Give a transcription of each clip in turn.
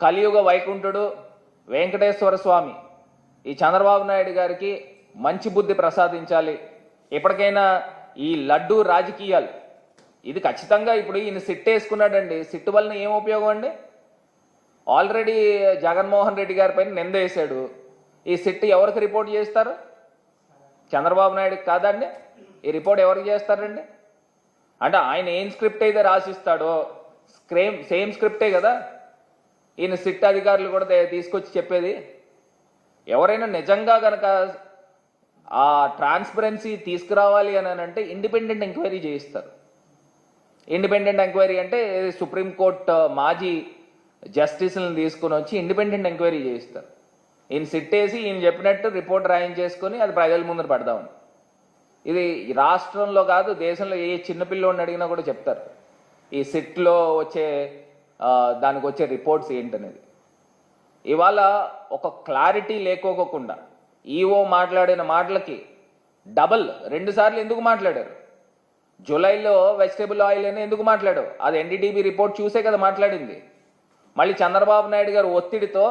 కలియుగ వైకుంఠుడు వెంకటేశ్వర స్వామి ఈ చంద్రబాబు నాయుడు గారికి మంచి బుద్ధి ప్రసాదించాలి. ఇప్పటికైనా ఈ లడ్డూ రాజకీయాలు ఇది ఖచ్చితంగా ఇప్పుడు ఈయన సిట్ వేసుకున్నాడండి. సిట్టు వలన ఏం ఉపయోగం అండి? ఆల్రెడీ జగన్మోహన్ రెడ్డి గారి పైన నింద వేశాడు. ఈ సిట్ ఎవరికి రిపోర్ట్ చేస్తారు? చంద్రబాబు నాయుడుకి కాదండి. ఈ రిపోర్ట్ ఎవరికి చేస్తారండి? అంటే ఆయన ఏం స్క్రిప్ట్ అయితే రాసిస్తాడో సేమ్ స్క్రిప్టే కదా ఈయన సిట్ అధికారులు కూడా తీసుకొచ్చి చెప్పేది. ఎవరైనా నిజంగా కనుక ఆ ట్రాన్స్పరెన్సీ తీసుకురావాలి అని అంటే ఇండిపెండెంట్ ఎంక్వైరీ చేయిస్తారు. ఇండిపెండెంట్ ఎంక్వైరీ అంటే సుప్రీంకోర్టు మాజీ జస్టిస్లను తీసుకుని వచ్చి ఇండిపెండెంట్ ఎంక్వైరీ చేయిస్తారు. ఈయన సిట్ వేసి ఈయన చెప్పినట్టు రిపోర్ట్ రాయించేసుకొని అది ప్రజల ముందర పెడదామని. ఇది రాష్ట్రంలో కాదు దేశంలో ఏ చిన్నపిల్లోడిని అడిగినా కూడా చెప్తారు ఈ సిట్లో వచ్చే దానికి వచ్చే రిపోర్ట్స్ ఏంటనేది. ఇవాళ ఒక క్లారిటీ లేకోకుండా ఈఓ మాట్లాడిన మాటలకి డబల్ 2 సార్లు ఎందుకు మాట్లాడారు? జూలైలో వెజిటేబుల్ ఆయిల్ అని ఎందుకు మాట్లాడావు? అది ఎన్డీటీబీ రిపోర్ట్ చూసే కదా మాట్లాడింది. మళ్ళీ చంద్రబాబు నాయుడు గారు ఒత్తిడితో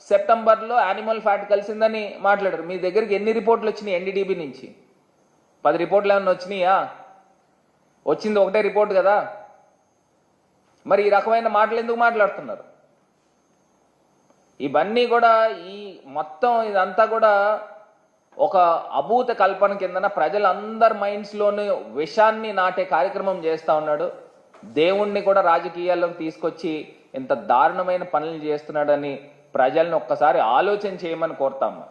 సెప్టెంబర్లో యానిమల్ ఫ్యాట్ కలిసిందని మాట్లాడారు. మీ దగ్గరికి ఎన్ని రిపోర్ట్లు వచ్చినాయి ఎన్డీటీబీ నుంచి? 10 రిపోర్ట్లు ఏమన్నా వచ్చినాయా? వచ్చింది ఒకటే రిపోర్ట్ కదా. మరి ఈ రకమైన మాటలు ఎందుకు మాట్లాడుతున్నారు? ఇవన్నీ కూడా ఈ మొత్తం ఇదంతా కూడా ఒక అభూత కల్పన కిందన ప్రజలందరి మైండ్స్లోని విషాన్ని నాటే కార్యక్రమం చేస్తూ ఉన్నాడు. దేవుణ్ణి కూడా రాజకీయాల్లోకి తీసుకొచ్చి ఇంత దారుణమైన పనులు చేస్తున్నాడని ప్రజల్ని ఒక్కసారి ఆలోచన చేయమని కోరుతాము.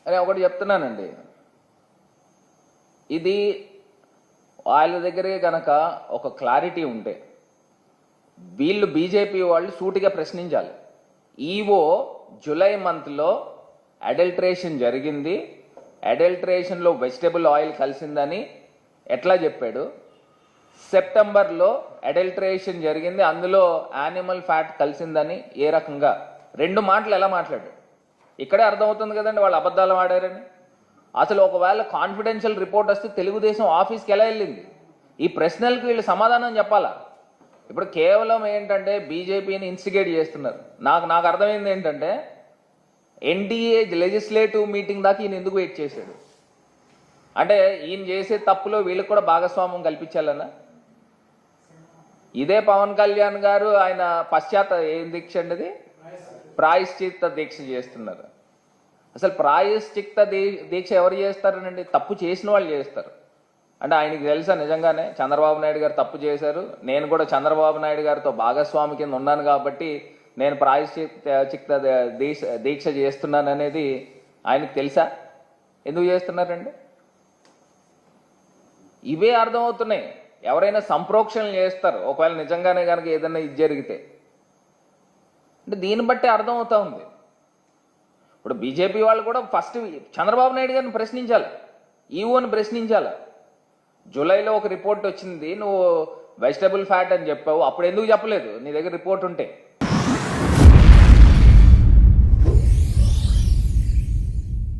అని ఒకటి చెప్తున్నానండి, ఇది వాళ్ళ దగ్గరే కనుక ఒక క్లారిటీ ఉంటే వీళ్ళు బీజేపీ వాళ్ళు సూటిగా ప్రశ్నించాలి. ఈవో జూలై మంత్లో అడల్ట్రేషన్ జరిగింది, అడల్ట్రేషన్లో వెజిటబుల్ ఆయిల్ కలిసిందని ఎట్లా చెప్పాడు? సెప్టెంబర్లో అడల్ట్రేషన్ జరిగింది, అందులో యానిమల్ ఫ్యాట్ కలిసిందని ఏ రకంగా 2 మాటలు ఎలా మాట్లాడు? ఇక్కడే అర్థమవుతుంది కదండి వాళ్ళు అబద్ధాలు ఆడారని. అసలు ఒకవేళ కాన్ఫిడెన్షియల్ రిపోర్ట్ వస్తే తెలుగుదేశం ఆఫీస్కి ఎలా వెళ్ళింది? ఈ ప్రశ్నలకు వీళ్ళు సమాధానం చెప్పాలా? ఇప్పుడు కేవలం ఏంటంటే బీజేపీని ఇన్స్టిగేట్ చేస్తున్నారు. నాకు అర్థమైంది ఏంటంటే ఎన్డీఏ లెజిస్లేటివ్ మీటింగ్ దాకా ఈయన ఎందుకు వెయిట్ చేశాడు అంటే ఈయన చేసే తప్పులో వీళ్ళకి కూడా భాగస్వామ్యం కల్పించాలన్నా. ఇదే పవన్ కళ్యాణ్ గారు ఆయన ఏం దీక్ష అండి అది ప్రాయశ్చిత్త దీక్ష చేస్తున్నారు. అసలు ప్రాయశ్చిత్త దీక్ష ఎవరు చేస్తారనండి? తప్పు చేసిన వాళ్ళు చేస్తారు. అంటే ఆయనకి తెలుసా నిజంగానే చంద్రబాబు నాయుడు గారు తప్పు చేశారు, నేను కూడా చంద్రబాబు నాయుడు గారితో భాగస్వామి కింద ఉన్నాను కాబట్టి నేను ప్రాయశ్చిత్త దీక్ష చేస్తున్నాను అనేది ఆయనకు తెలుసా? ఎందుకు చేస్తున్నారండి? ఇవే అర్థమవుతున్నాయి. ఎవరైనా సంప్రోక్షణలు చేస్తారు ఒకవేళ నిజంగానే కనుక ఏదైనా ఇది జరిగితే. అంటే దీన్ని బట్టి అర్థమవుతా ఉంది. ఇప్పుడు బీజేపీ వాళ్ళు కూడా ఫస్ట్ చంద్రబాబు నాయుడు గారిని ప్రశ్నించాలి, ఈఓని ప్రశ్నించాలి. జూలైలో ఒక రిపోర్ట్ వచ్చింది, నువ్వు వెజిటబుల్ ఫ్యాట్ అని చెప్పావు, అప్పుడు ఎందుకు చెప్పలేదు? నీ దగ్గర రిపోర్ట్ ఉంటే